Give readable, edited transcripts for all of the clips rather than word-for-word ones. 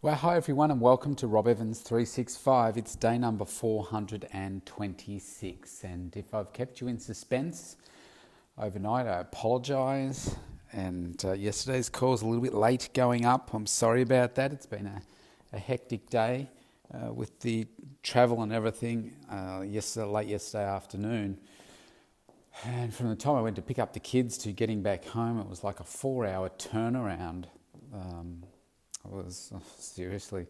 Well, hi everyone, and welcome to Rob Evans 365. It's day number 426, and if I've kept you in suspense overnight, I apologise. And yesterday's call was a little bit late going up. I'm sorry about that. It's been a hectic day with the travel and everything. Late yesterday afternoon, and from the time I went to pick up the kids to getting back home, it was like a 4-hour turnaround. I was seriously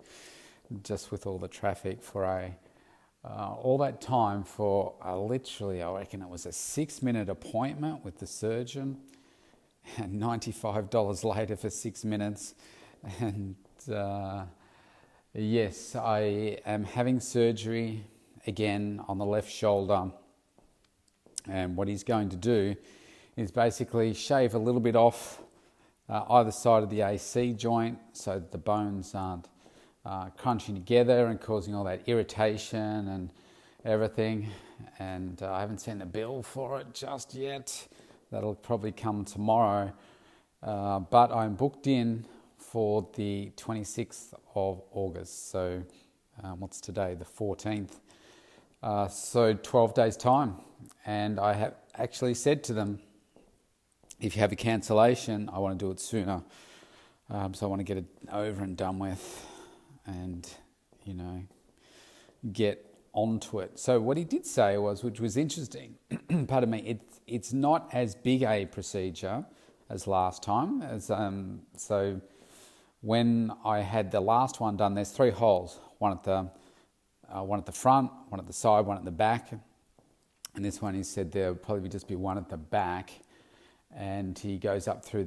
just with all the traffic for all that time for literally, I reckon it was a 6-minute appointment with the surgeon, and $95 later for 6 minutes. And yes, I am having surgery again on the left shoulder, and what he's going to do is basically shave a little bit off either side of the AC joint so that the bones aren't crunching together and causing all that irritation and everything. And I haven't seen the bill for it just yet. That'll probably come tomorrow. But I'm booked in for the 26th of August. So what's today? The 14th. So 12 days time. And I have actually said to them, if you have a cancellation, I want to do it sooner. So I want to get it over and done with and, get onto it. So what he did say was, which was interesting, pardon me, it's not as big a procedure as last time. So when I had the last one done, there's 3 holes, one at the front, one at the side, one at the back. And this one, he said there would probably just be one at the back. And he goes up through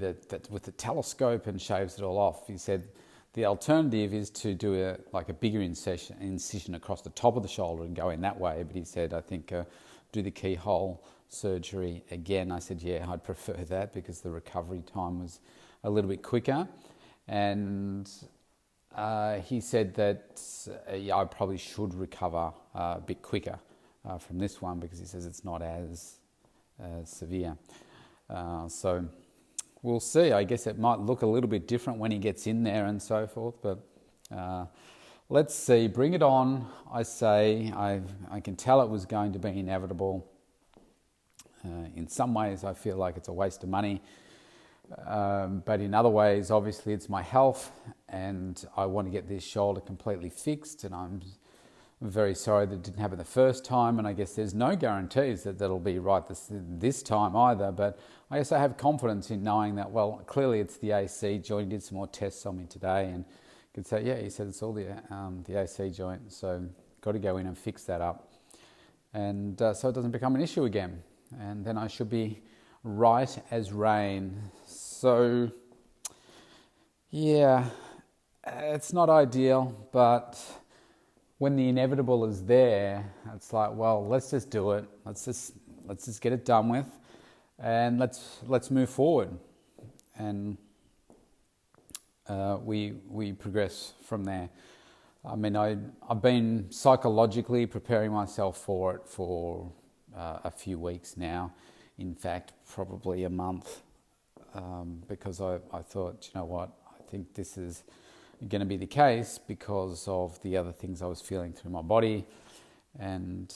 with the telescope and shaves it all off. He said the alternative is to do a bigger incision across the top of the shoulder and go in that way. But he said, I think do the keyhole surgery again. I said, yeah, I'd prefer that because the recovery time was a little bit quicker. And he said that I probably should recover a bit quicker from this one because he says it's not as severe. So we'll see. I guess it might look a little bit different when he gets in there and so forth, but let's see. Bring it on, I say. I can tell it was going to be inevitable. In some ways, I feel like it's a waste of money, but in other ways, obviously, it's my health, and I want to get this shoulder completely fixed, and I'm very sorry that it didn't happen the first time, and I guess there's no guarantees that that'll be right this time either, but I guess I have confidence in knowing that, well, clearly it's the AC joint. He did some more tests on me today and could say, yeah, he said it's all the AC joint, so got to go in and fix that up. And so it doesn't become an issue again, and then I should be right as rain. So, yeah, it's not ideal, but when the inevitable is there, it's like, well, let's just do it. Let's just get it done with, and let's move forward, and we progress from there. I mean, I've been psychologically preparing myself for it for a few weeks now. In fact, probably a month, because I thought, you know what, I think this is going to be the case because of the other things I was feeling through my body, and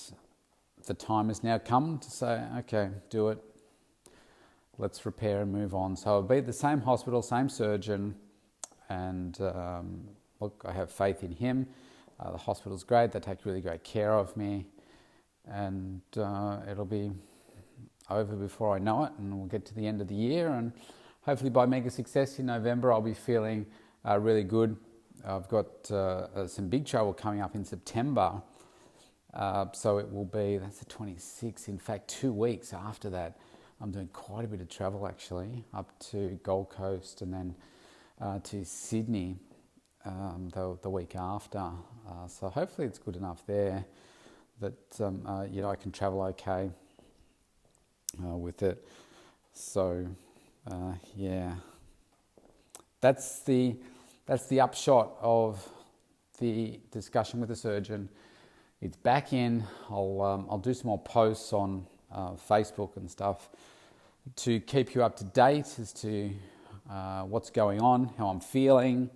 the time has now come to say, okay, do it. Let's repair and move on. So I'll be at the same hospital, same surgeon, and look, I have faith in him. The hospital's great. They take really great care of me, and it'll be over before I know it, and we'll get to the end of the year, and hopefully by Mega Success in November, I'll be feeling really good. I've got some big travel coming up in September, so it will be, that's the 26th, in fact 2 weeks after that. I'm doing quite a bit of travel actually, up to Gold Coast and then to Sydney the week after. So hopefully it's good enough there that I can travel okay with it. So yeah. That's the upshot of the discussion with the surgeon. It's back in. I'll do some more posts on Facebook and stuff to keep you up to date as to what's going on, how I'm feeling,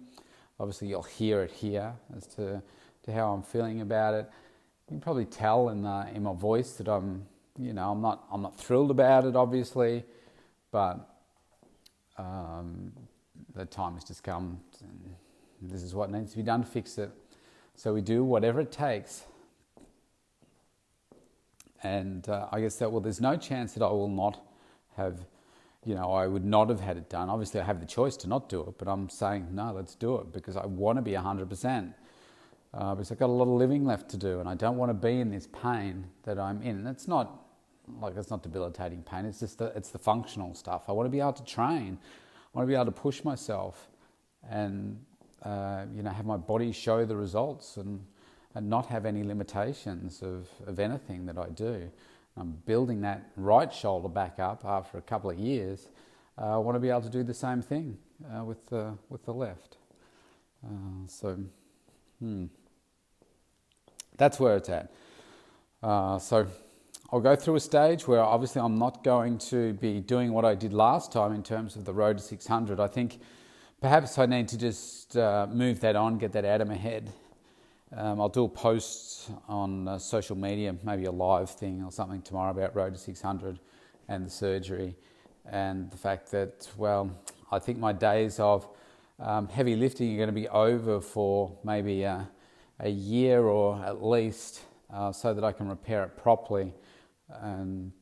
Obviously, you'll hear it here as to how I'm feeling about it. You can probably tell in my voice that I'm not thrilled about it, obviously, but the time has just come, and this is what needs to be done to fix it. So we do whatever it takes. And I guess that, there's no chance that I will not have, I would not have had it done. Obviously, I have the choice to not do it, but I'm saying, no, let's do it because I want to be 100%. Because I've got a lot of living left to do, and I don't want to be in this pain that I'm in. And it's not debilitating pain. It's just it's the functional stuff. I want to be able to train. I want to be able to push myself, and have my body show the results, and not have any limitations of anything that I do. I'm building that right shoulder back up after a couple of years. I want to be able to do the same thing with the left. That's where it's at. So I'll go through a stage where obviously I'm not going to be doing what I did last time in terms of the road to 600. I think perhaps I need to just move that on, get that out of my head. I'll do a post on social media, maybe a live thing or something tomorrow about road to 600 and the surgery, and the fact that, I think my days of heavy lifting are going to be over for maybe a year or at least, so that I can repair it properly, and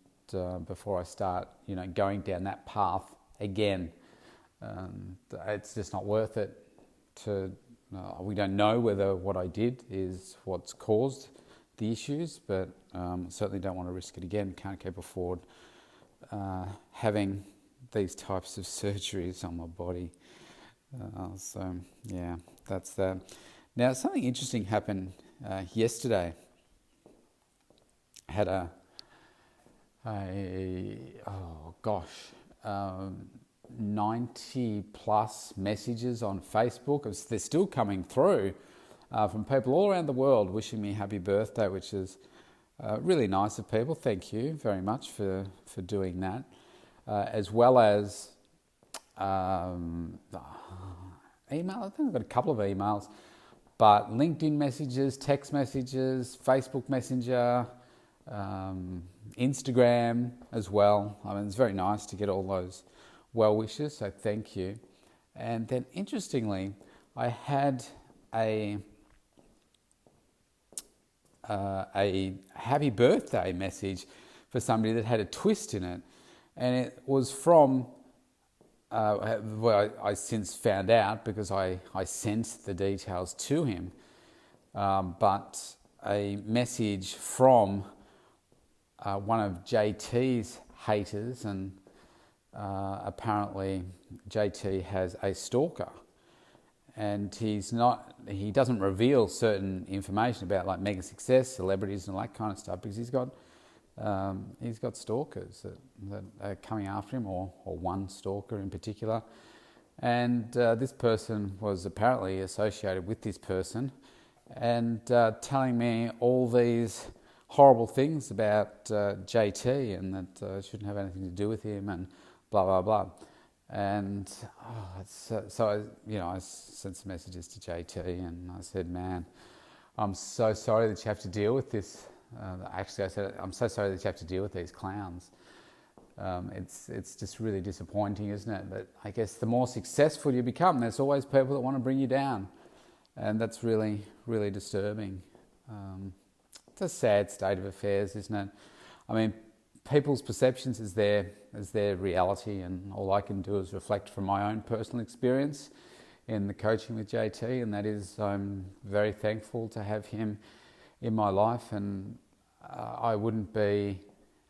before I start, going down that path again. It's just not worth it. We don't know whether what I did is what's caused the issues, but certainly don't want to risk it again. Can't keep afford having these types of surgeries on my body. That's that. Now, something interesting happened yesterday. I had 90 plus messages on Facebook. They're still coming through from people all around the world wishing me happy birthday, which is really nice of people. Thank you very much for doing that. As well as email. I think I've got a couple of emails, but LinkedIn messages, text messages, Facebook Messenger, Instagram as well. I mean, it's very nice to get all those well wishes, so thank you. And then interestingly, I had a happy birthday message for somebody that had a twist in it, and it was from I since found out because I sent the details to him, but a message from one of JT's haters, and apparently JT has a stalker, and he doesn't reveal certain information about like mega success, celebrities and all that kind of stuff, because he's got stalkers that are coming after him, or one stalker in particular. And this person was apparently associated with this person, and telling me all these horrible things about JT, and that I shouldn't have anything to do with him, and blah blah blah. And so I sent some messages to JT, and I said, "Man, I'm so sorry that you have to deal with this." Actually, I said, "I'm so sorry that you have to deal with these clowns." It's just really disappointing, isn't it? That I guess the more successful you become, there's always people that want to bring you down, and that's really, really disturbing. It's a sad state of affairs, isn't it? I mean, people's perceptions is their reality, and all I can do is reflect from my own personal experience in the coaching with JT, and that is, I'm very thankful to have him in my life, and I wouldn't be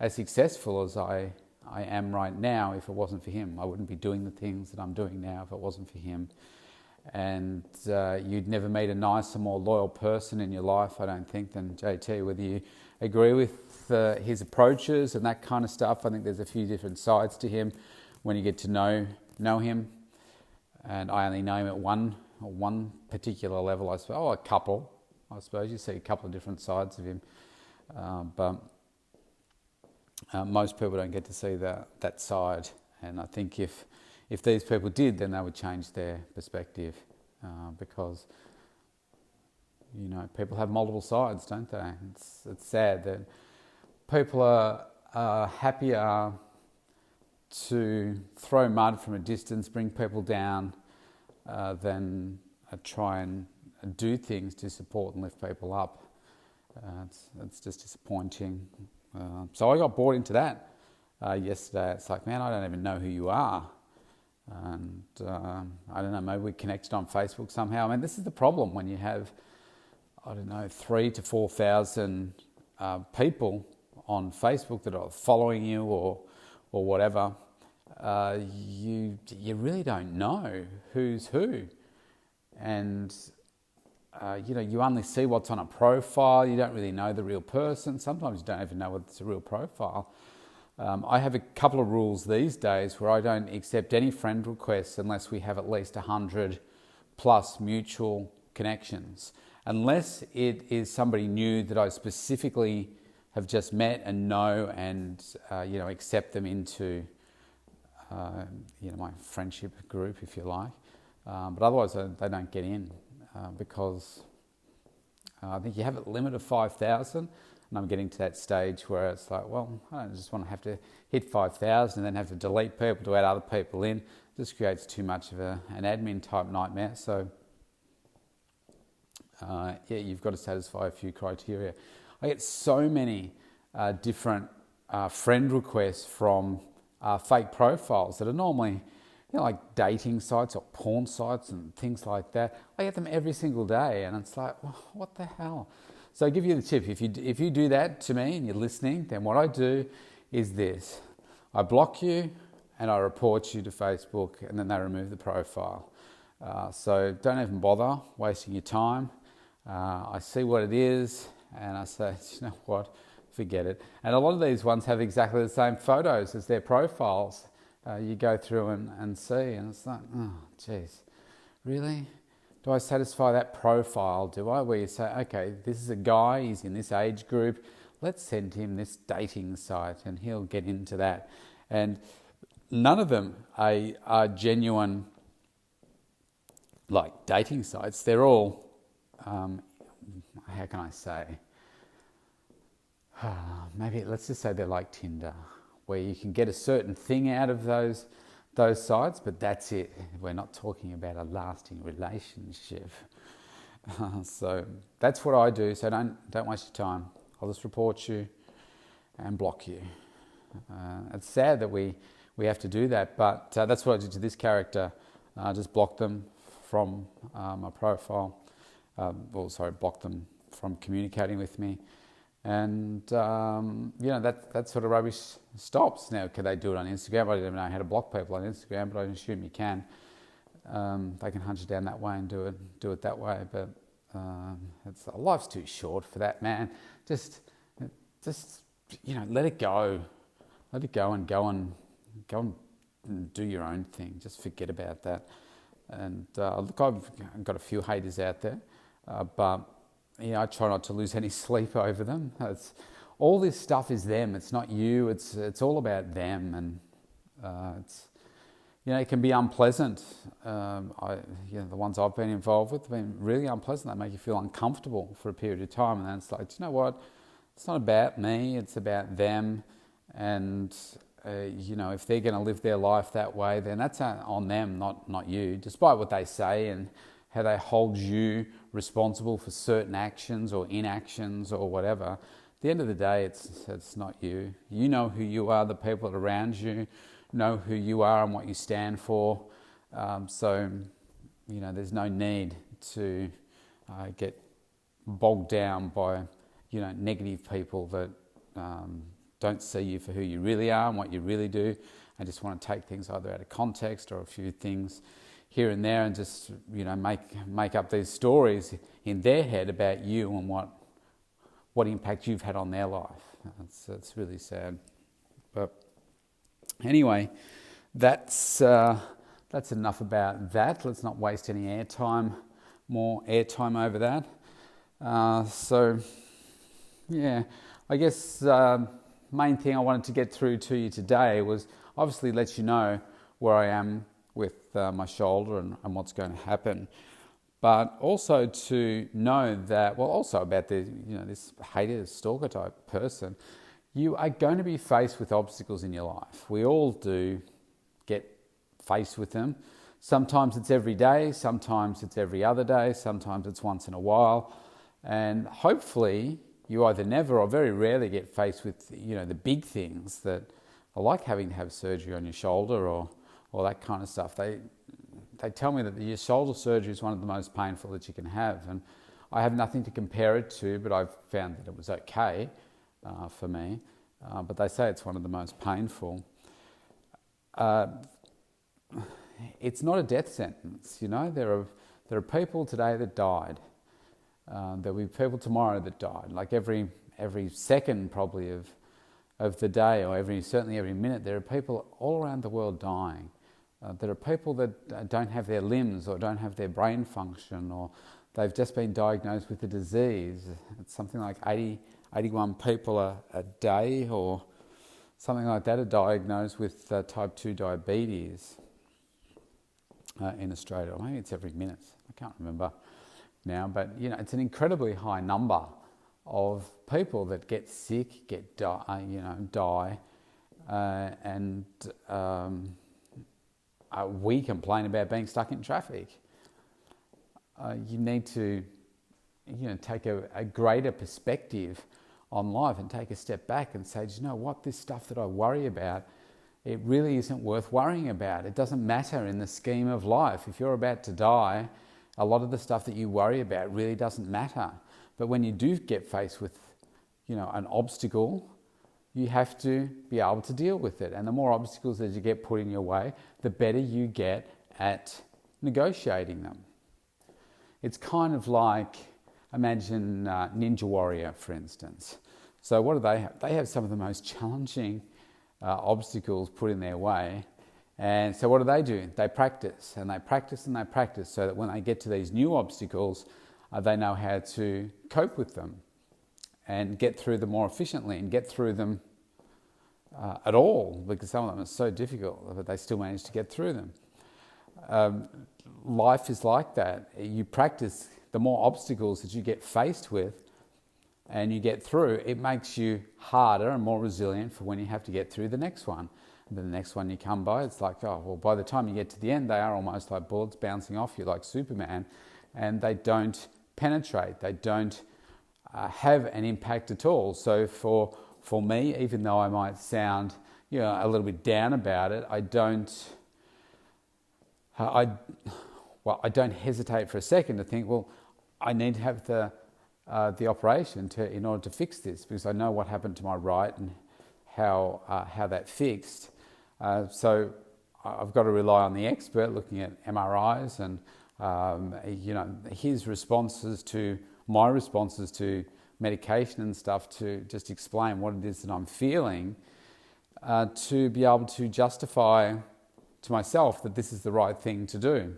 as successful as I am right now if it wasn't for him. I wouldn't be doing the things that I'm doing now if it wasn't for him. And you'd never meet a nicer, more loyal person in your life, I don't think, than JT. Whether you agree with his approaches and that kind of stuff, I think there's a few different sides to him when you get to know him. And I only know him at one particular level, I suppose. A couple, I suppose. You see a couple of different sides of him. But most people don't get to see that side. And I think if these people did, then they would change their perspective. because people have multiple sides, don't they? It's sad that people are happier to throw mud from a distance, bring people down, than try and do things to support and lift people up. It's just disappointing. So I got bought into that yesterday. It's like, man, I don't even know who you are. And I don't know, maybe we connected on Facebook somehow. I mean, this is the problem when you have, 3,000 to 4,000 people on Facebook that are following you or whatever. You really don't know who's who, and you only see what's on a profile. You don't really know the real person. Sometimes you don't even know whether it's a real profile. I have a couple of rules these days where I don't accept any friend requests unless we have at least 100 plus mutual connections. Unless it is somebody new that I specifically have just met and know and accept them into my friendship group, if you like. But otherwise they don't get in because I think you have a limit of 5,000. And I'm getting to that stage where it's like, well, I don't just want to have to hit 5,000 and then have to delete people to add other people in. This creates too much of an admin type nightmare. So, you've got to satisfy a few criteria. I get so many different friend requests from fake profiles that are normally like dating sites or porn sites and things like that. I get them every single day, and it's like, well, what the hell? So I give you the tip. If you do that to me and you're listening, then what I do is this. I block you and I report you to Facebook, and then they remove the profile. So don't even bother wasting your time. I see what it is and I say, you know what, forget it. And a lot of these ones have exactly the same photos as their profiles. You go through and see, and it's like, oh, geez, really? Do I satisfy that profile, do I? Where you say, okay, this is a guy, he's in this age group, let's send him this dating site and he'll get into that. And none of them are genuine, like, dating sites. They're all, how can I say? Maybe let's just say they're like Tinder, where you can get a certain thing out of those sites, but that's it. We're not talking about a lasting relationship. So that's what I do. So don't waste your time. I'll just report you and block you. It's sad that we have to do that, but that's what I did to this character. I just blocked them from my profile. Blocked them from communicating with me. And, that sort of rubbish stops. Now, can they do it on Instagram? I don't even know how to block people on Instagram, but I assume you can. They can hunt you down that way and do it that way. But life's too short for that, man. Just let it go. Let it go and go and do your own thing. Just forget about that. And look, I've got a few haters out there, but I try not to lose any sleep over them. All this stuff is them. It's not you. It's all about them, and it can be unpleasant. The ones I've been involved with have been really unpleasant. They make you feel uncomfortable for a period of time, and then it's like, do you know what? It's not about me. It's about them, and if they're going to live their life that way, then that's on them, not you. Despite what they say and how they hold you responsible for certain actions or inactions or whatever. At the end of the day, it's not you. You know who you are. The people around you know who you are and what you stand for. So there's no need to get bogged down by negative people that don't see you for who you really are and what you really do. I just want to take things either out of context or a few things here and there and just make up these stories in their head about you and what impact you've had on their life. It's really sad. But anyway, that's enough about that. Let's not waste any more airtime over that. I guess main thing I wanted to get through to you today was obviously let you know where I am with my shoulder and what's going to happen. but also to know that, well, also about this hater, stalker type person, you are going to be faced with obstacles in your life. We all do get faced with them. Sometimes it's every day, sometimes it's every other day, sometimes it's once in a while. And hopefully you either never or very rarely get faced with, the big things that are like having to have surgery on your shoulder or that kind of stuff. They tell me that your shoulder surgery is one of the most painful that you can have. And I have nothing to compare it to, but I've found that it was okay for me. But they say it's one of the most painful. It's not a death sentence, There are people today that died. There'll be people tomorrow that died. Like every second probably of the day, or certainly every minute, there are people all around the world dying. There are people that don't have their limbs or don't have their brain function, or they've just been diagnosed with a disease. It's something like 81 people a day or something like that are diagnosed with type 2 diabetes in Australia. Or maybe it's every minute. I can't remember now, but it's an incredibly high number of people that get sick, die, and we complain about being stuck in traffic. You need to, take a greater perspective on life and take a step back and say, do you know what, this stuff that I worry about, it really isn't worth worrying about. It doesn't matter in the scheme of life. If you're about to die, a lot of the stuff that you worry about really doesn't matter. But when you do get faced with, an obstacle, you have to be able to deal with it. And the more obstacles that you get put in your way, the better you get at negotiating them. It's kind of like, imagine Ninja Warrior, for instance. So what do they have? They have some of the most challenging obstacles put in their way. And so what do? They practice and they practice and they practice so that when they get to these new obstacles, they know how to cope with them and get through them more efficiently and get through them at all, because some of them are so difficult, but they still manage to get through them. Life is like that. You practice, the more obstacles that you get faced with and you get through, it makes you harder and more resilient for when you have to get through the next one. And then the next one you come by, it's like, by the time you get to the end, they are almost like bullets bouncing off you like Superman, and they don't penetrate, they don't have an impact at all. So for me, even though I might sound a little bit down about it, I don't hesitate for a second to think, well, I need to have the operation in order to fix this, because I know what happened to my right and how that fixed. So I've got to rely on the expert looking at MRIs and his responses to my responses to medication and stuff, to just explain what it is that I'm feeling, to be able to justify to myself that this is the right thing to do.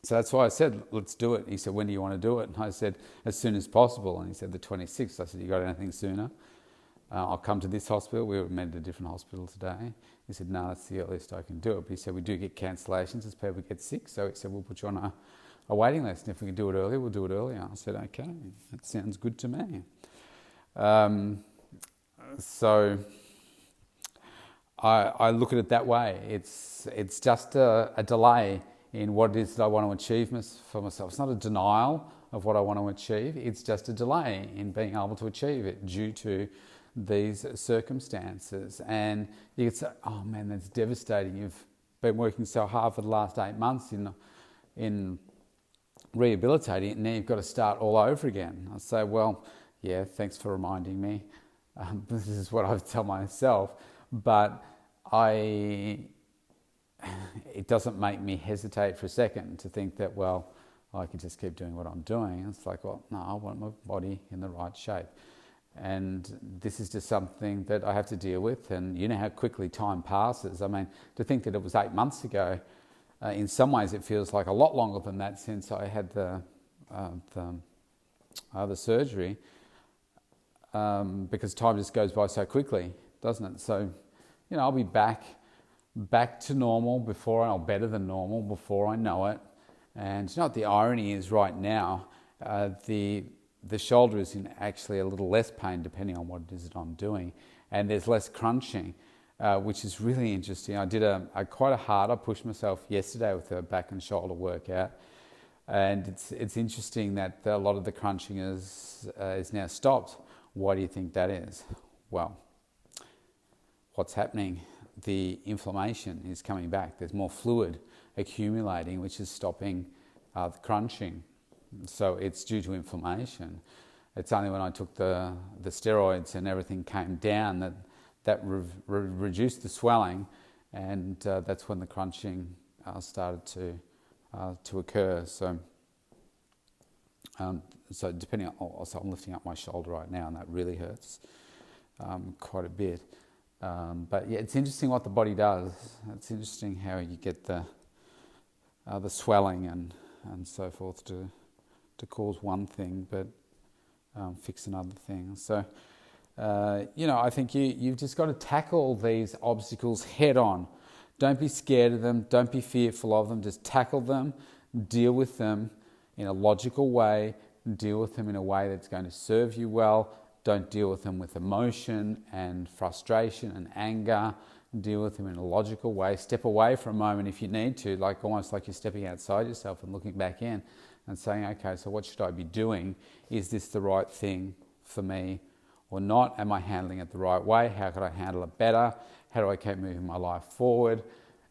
So that's why I said, let's do it. He said, when do you want to do it? And I said, as soon as possible. And he said, the 26th. I said, you got anything sooner? I'll come to this hospital. We were met at a different hospital today. He said, no, that's the earliest I can do it. But he said, we do get cancellations as people get sick. So he said, we'll put you on a waiting list. And if we can do it earlier, we'll do it earlier. I said, okay, that sounds good to me. So I look at it that way. It's just a delay in what it is that I want to achieve for myself. It's not a denial of what I want to achieve. It's just a delay in being able to achieve it due to these circumstances. And you could say, oh man, that's devastating. You've been working so hard for the last 8 months in rehabilitating it, and now you've got to start all over again. I say, well, yeah, thanks for reminding me. This is what I tell myself, but it doesn't make me hesitate for a second to think that, well, I can just keep doing what I'm doing. It's like, well, no, I want my body in the right shape. And this is just something that I have to deal with. And you know how quickly time passes. I mean, to think that it was 8 months ago, in some ways it feels like a lot longer than that since I had the surgery, because time just goes by so quickly, doesn't it? So, I'll be back to normal or better than normal before I know it. And you know what the irony is right now? The shoulder is in actually a little less pain depending on what it is that I'm doing, and there's less crunching, which is really interesting. I did I pushed myself yesterday with a back and shoulder workout, and it's interesting that a lot of the crunching is now stopped. Why do you think that is? Well, what's happening? The inflammation is coming back. There's more fluid accumulating, which is stopping the crunching. So it's due to inflammation. It's only when I took the steroids and everything came down that reduced the swelling, and that's when the crunching started to occur. So depending on, so I'm lifting up my shoulder right now, and that really hurts quite a bit. But yeah, it's interesting what the body does. It's interesting how you get the swelling and so forth to cause one thing, but fix another thing. So, I think you've just got to tackle these obstacles head on. Don't be scared of them. Don't be fearful of them. Just tackle them, deal with them in a logical way, deal with them in a way that's going to serve you well. Don't deal with them with emotion and frustration and anger. Deal with them in a logical way. Step away for a moment if you need to, almost like you're stepping outside yourself and looking back in and saying, okay, so what should I be doing? Is this the right thing for me or not? Am I handling it the right way? How could I handle it better? How do I keep moving my life forward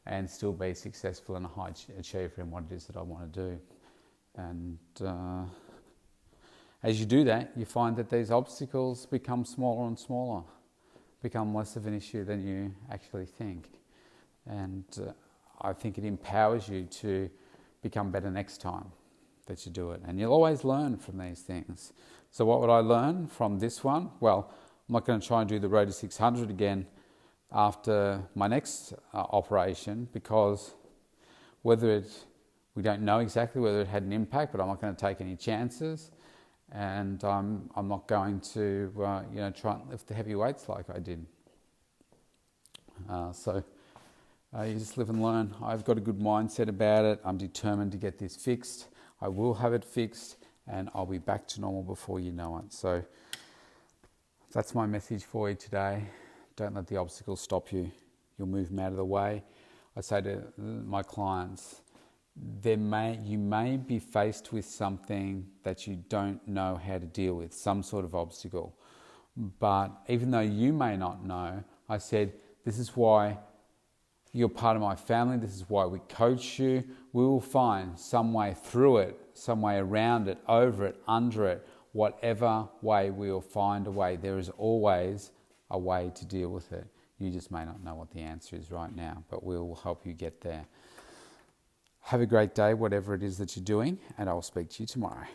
and still be successful and a high achiever in what it is that I want to do? And as you do that, you find that these obstacles become smaller and smaller, become less of an issue than you actually think. And I think it empowers you to become better next time that you do it. And you'll always learn from these things. So what would I learn from this one? Well, I'm not going to try and do the Road to 600 again after my next operation, because we don't know exactly whether it had an impact, but I'm not going to take any chances. And I'm not going to try and lift the heavy weights like I did. So you just live and learn. I've got a good mindset about it. I'm determined to get this fixed. I will have it fixed, and I'll be back to normal before you know it. So that's my message for you today. Don't let the obstacles stop you. You'll move them out of the way. I say to my clients, you may be faced with something that you don't know how to deal with, some sort of obstacle. But even though you may not know, I said, this is why you're part of my family. This is why we coach you. We will find some way through it, some way around it, over it, under it, whatever way we will find a way. There is always a way to deal with it. You just may not know what the answer is right now, but we will help you get there. Have a great day, whatever it is that you're doing, and I will speak to you tomorrow.